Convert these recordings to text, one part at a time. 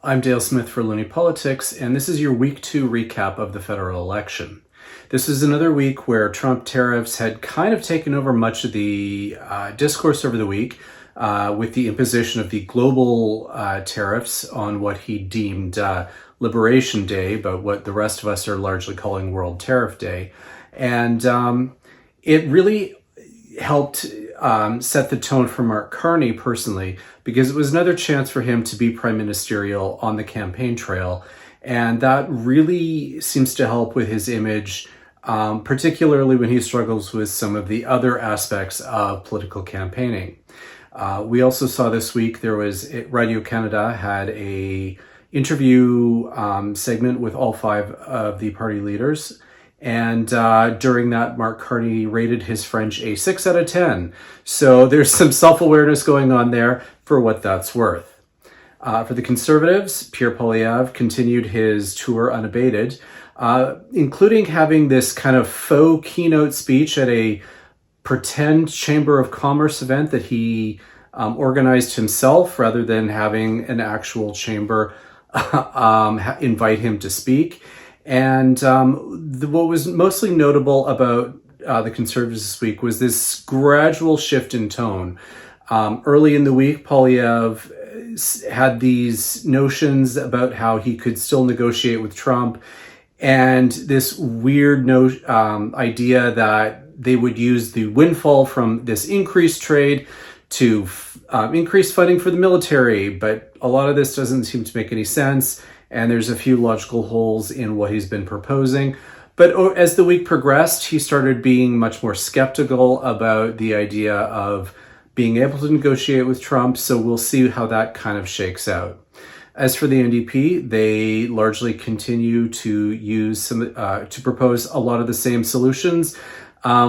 I'm Dale Smith for Looney Politics, and this is your Week 2 recap of the federal election. This is another week where Trump tariffs had kind of taken over much of the discourse over the week with the imposition of the global tariffs on what he deemed Liberation Day, but what the rest of us are largely calling World Tariff Day. And it really helped set the tone for Mark Carney personally, because it was another chance for him to be prime ministerial on the campaign trail. And that really seems to help with his image, particularly when he struggles with some of the other aspects of political campaigning. We also saw this week, there was Radio-Canada had a interview segment with all 5 of the party leaders. And during that, Mark Carney rated his French a 6 out of 10. So there's some self-awareness going on there for what that's worth. For the Conservatives, Pierre Poilievre continued his tour unabated, including having this kind of faux keynote speech at a pretend Chamber of Commerce event that he organized himself rather than having an actual chamber invite him to speak. And what was mostly notable about the Conservatives this week was this gradual shift in tone. Early in the week, Poilievre had these notions about how he could still negotiate with Trump, and this weird idea that they would use the windfall from this increased trade to increase funding for the military. But a lot of this doesn't seem to make any sense, and there's a few logical holes in what he's been proposing. But as the week progressed, he started being much more skeptical about the idea of being able to negotiate with Trump, so we'll see how that kind of shakes out. As for the NDP, they largely continue to use to propose a lot of the same solutions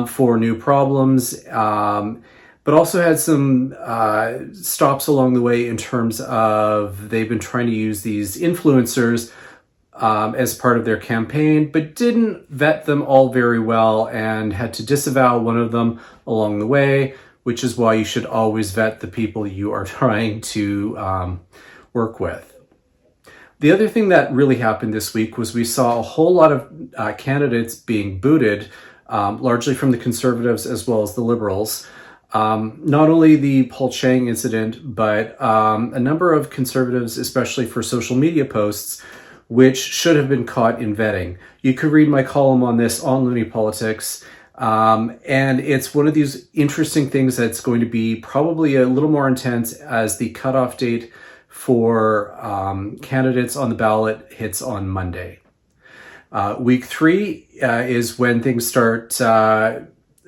for new problems, but also had some stops along the way in terms of they've been trying to use these influencers as part of their campaign, but didn't vet them all very well and had to disavow one of them along the way, which is why you should always vet the people you are trying to work with. The other thing that really happened this week was we saw a whole lot of candidates being booted, largely from the Conservatives as well as the Liberals. Not only the Paul Chang incident, but a number of Conservatives, especially for social media posts, which should have been caught in vetting. You could read my column on this on Looney Politics, and it's one of these interesting things that's going to be probably a little more intense as the cutoff date for candidates on the ballot hits on Monday. Week 3 is when things start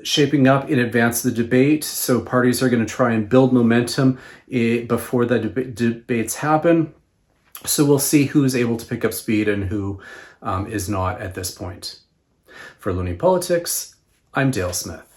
shaping up in advance of the debate. So parties are going to try and build momentum before the debates happen. So we'll see who's able to pick up speed and who is not at this point. For Looney Politics, I'm Dale Smith.